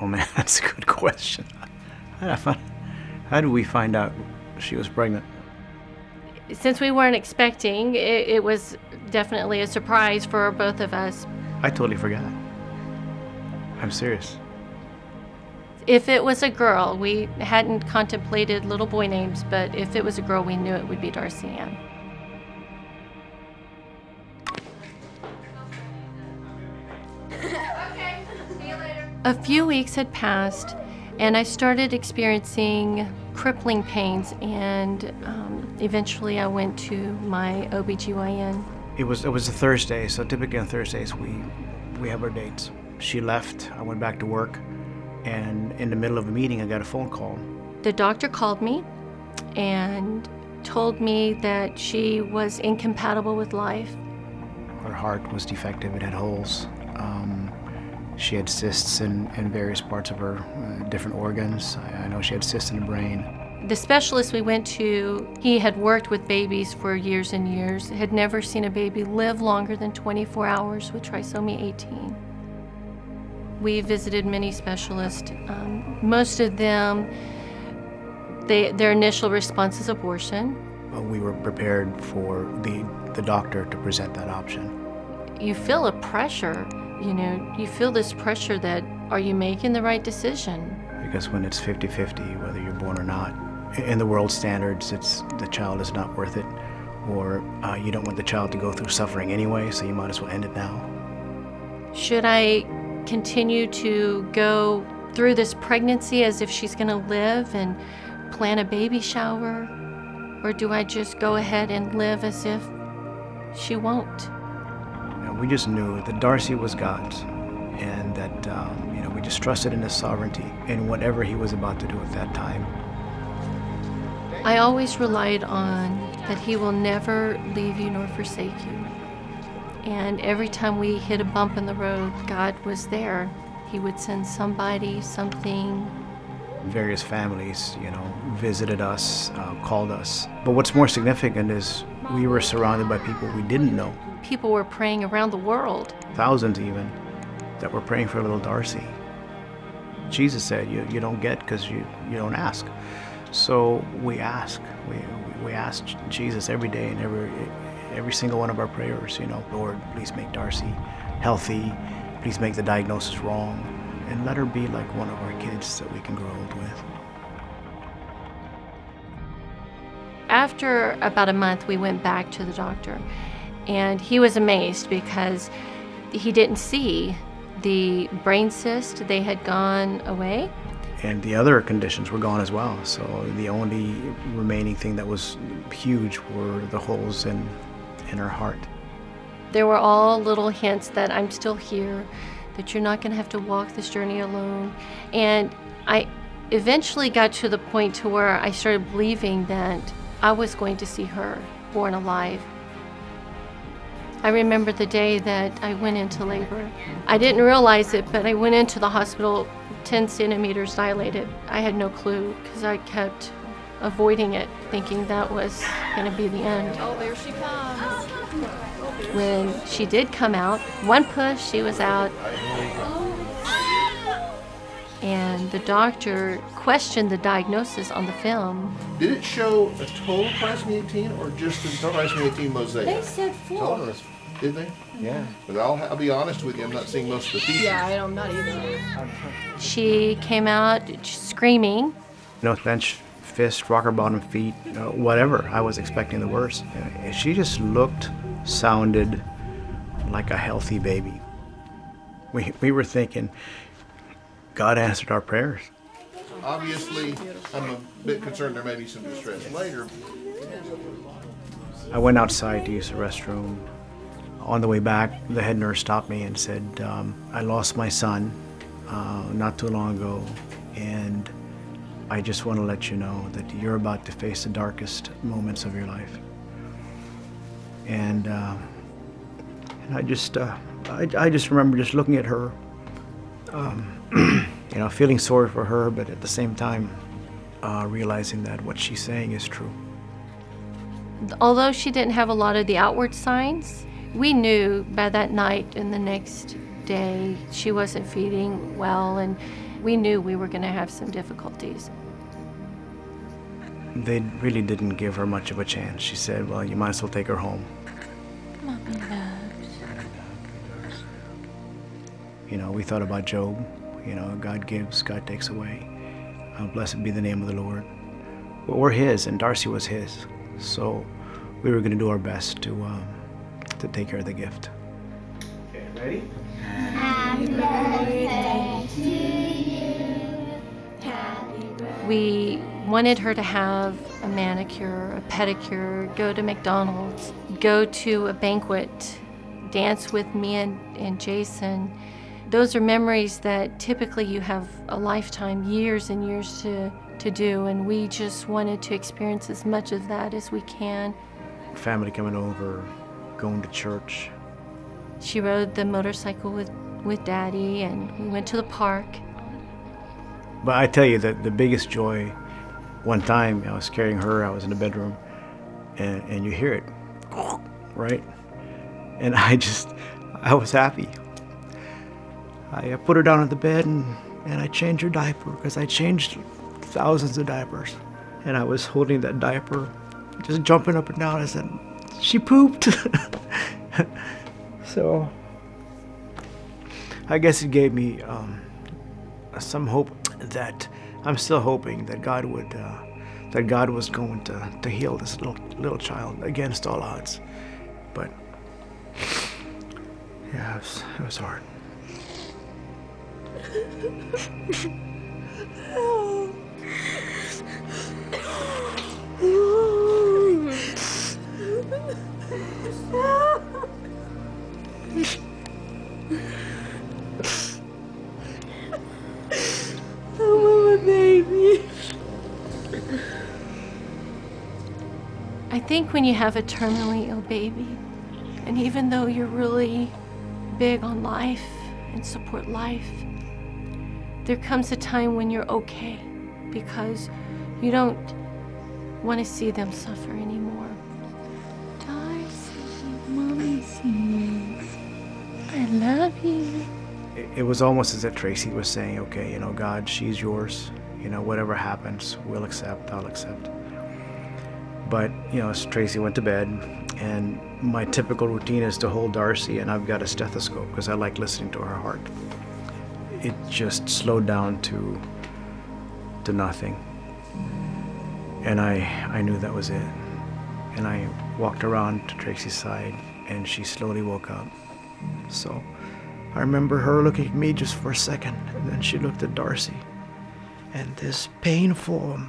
Oh man, that's a good question. How did we find out she was pregnant? Since we weren't expecting, it was definitely a surprise for both of us. I totally forgot. I'm serious. If it was a girl, we hadn't contemplated little boy names, but if it was a girl, we knew it would be Darcy Ann. Okay, see you later. A few weeks had passed, and I started experiencing crippling pains, and eventually I went to my OBGYN. It was a Thursday, so typically on Thursdays we have our dates. She left, I went back to work, and in the middle of a meeting I got a phone call. The doctor called me and told me that she was incompatible with life. Her heart was defective, it had holes. She had cysts in various parts of her different organs. I know she had cysts in the brain. The specialist we went to, he had worked with babies for years and years, had never seen a baby live longer than 24 hours with trisomy 18. We visited many specialists. Most of them, their initial response is abortion. We were prepared for the doctor to present that option. You feel a pressure, you feel this pressure that, are you making the right decision? Because when it's 50-50, whether you're born or not, in the world standards, the child is not worth it, or you don't want the child to go through suffering anyway, so you might as well end it now. Should I continue to go through this pregnancy as if she's going to live and plan a baby shower, or do I just go ahead and live as if she won't? We just knew that Darcy was God's, and that we just trusted in His sovereignty in whatever He was about to do at that time. I always relied on that He will never leave you nor forsake you. And every time we hit a bump in the road, God was there. He would send somebody, something. Various families, visited us, called us. But what's more significant is we were surrounded by people we didn't know. People were praying around the world. Thousands even, that were praying for little Darcy. Jesus said, you don't get because you don't ask. So we ask. We ask Jesus every day in every single one of our prayers, Lord, please make Darcy healthy. Please make the diagnosis wrong. And let her be like one of our kids that we can grow old with. After about a month, we went back to the doctor, and he was amazed because he didn't see the brain cyst. They had gone away. And the other conditions were gone as well. So the only remaining thing that was huge were the holes in her heart. There were all little hints that I'm still here, that you're not going to have to walk this journey alone. And I eventually got to the point to where I started believing that I was going to see her born alive. I remember the day that I went into labor. I didn't realize it, but I went into the hospital 10 centimeters dilated. I had no clue because I kept avoiding it, thinking that was going to be the end. Oh, there she comes. When she did come out, one push, she was out. And the doctor questioned the diagnosis on the film. Did it show a total trisomy 18 or just a trisomy 18 mosaic? They said full. Did they? Yeah. But I'll be honest with you, I'm not seeing most of the features. Yeah, I'm not either. She came out screaming. Clenched fist, rocker bottom feet, whatever. I was expecting the worst. She just looked, sounded like a healthy baby. We were thinking, God answered our prayers. Obviously, I'm a bit concerned there may be some distress later. I went outside to use the restroom. On the way back, the head nurse stopped me and said, I lost my son not too long ago, and I just want to let you know that you're about to face the darkest moments of your life. And I just remember just looking at her, feeling sorry for her, but at the same time, realizing that what she's saying is true. Although she didn't have a lot of the outward signs, we knew by that night and the next day she wasn't feeding well, and we knew we were going to have some difficulties. They really didn't give her much of a chance. She said, well, you might as well take her home. Mommy loves. You know, we thought about Job. You know, God gives, God takes away. Blessed be the name of the Lord. Well, we're His, and Darcy was His. So we were going to do our best to take care of the gift. Okay, ready? Happy birthday to you. Happy birthday. We wanted her to have a manicure, a pedicure, go to McDonald's, go to a banquet, dance with me and Jason. Those are memories that typically you have a lifetime, years and years to do, and we just wanted to experience as much of that as we can. Family coming over, going to church. She rode the motorcycle with Daddy, and we went to the park. But I tell you that the biggest joy, one time I was carrying her, I was in the bedroom, and you hear it, right? And I was happy. I put her down on the bed and I changed her diaper, because I changed thousands of diapers. And I was holding that diaper, just jumping up and down. I said, she pooped. So I guess it gave me some hope that I'm still hoping that God was going to heal this little child against all odds. But yeah, it was hard. I think when you have a terminally ill baby, and even though you're really big on life and support life, there comes a time when you're okay, because you don't want to see them suffer anymore. Darcy, Mommy sees. I love you. It was almost as if Tracy was saying, okay, you know, God, she's yours. You know, whatever happens, we'll accept, I'll accept. But, you know, Tracy went to bed, and my typical routine is to hold Darcy, and I've got a stethoscope because I like listening to her heart. It just slowed down to nothing. And I knew that was it. And I walked around to Tracy's side, and she slowly woke up. So I remember her looking at me just for a second, and then she looked at Darcy. And this painful,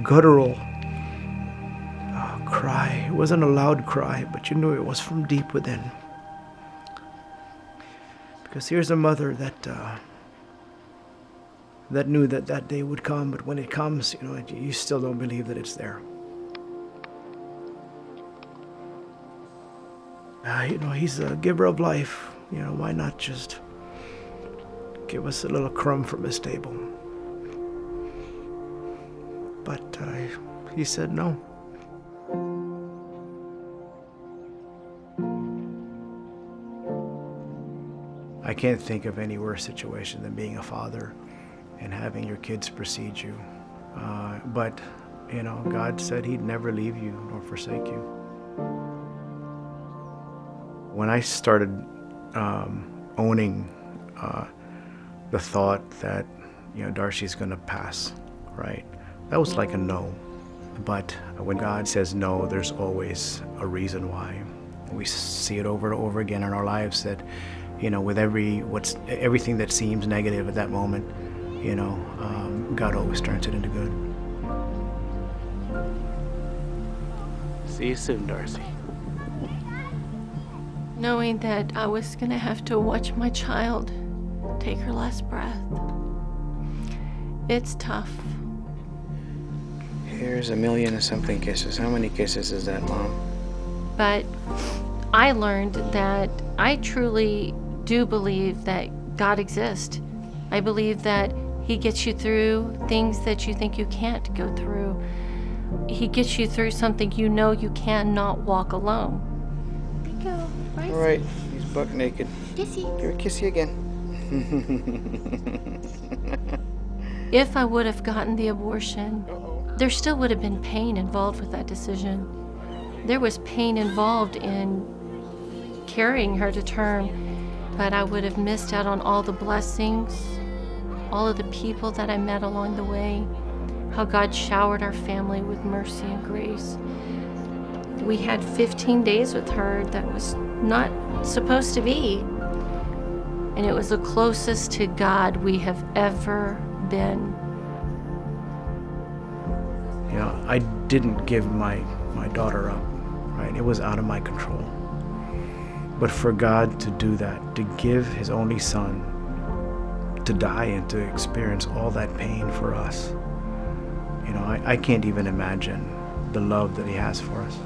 guttural cry. It wasn't a loud cry, but you knew it was from deep within. Because here's a mother that knew that day would come, but when it comes, you know, you still don't believe that it's there. You know, He's a giver of life. You know, why not just give us a little crumb from His table? But He said no. I can't think of any worse situation than being a father and having your kids precede you. But, you know, God said He'd never leave you nor forsake you. When I started owning the thought that, you know, Darcy's going to pass, right? That was like a no. But when God says no, there's always a reason why. We see it over and over again in our lives that, you know, with everything that seems negative at that moment, you know, God always turns it into good. See you soon, Darcy. Knowing that I was going to have to watch my child take her last breath, it's tough. Here's 1,000,000-something kisses. How many kisses is that, Mom? But I learned that I truly do believe that God exists. I believe that He gets you through things that you think you can't go through. He gets you through something you know you cannot walk alone. Go. All right, he's buck naked. Kissy. Give her a kissy again. If I would have gotten the abortion, there still would have been pain involved with that decision. There was pain involved in carrying her to term, but I would have missed out on all the blessings, all of the people that I met along the way, how God showered our family with mercy and grace. We had 15 days with her that was not supposed to be, and it was the closest to God we have ever been. Yeah, I didn't give my daughter up, right? It was out of my control. But for God to do that, to give his only son, to die and to experience all that pain for us, you know, I can't even imagine the love that he has for us.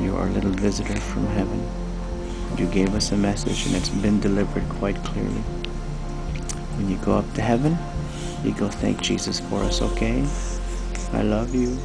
You are a little visitor from heaven. You gave us a message and it's been delivered quite clearly. When you go up to heaven, you go thank Jesus for us, okay? I love you.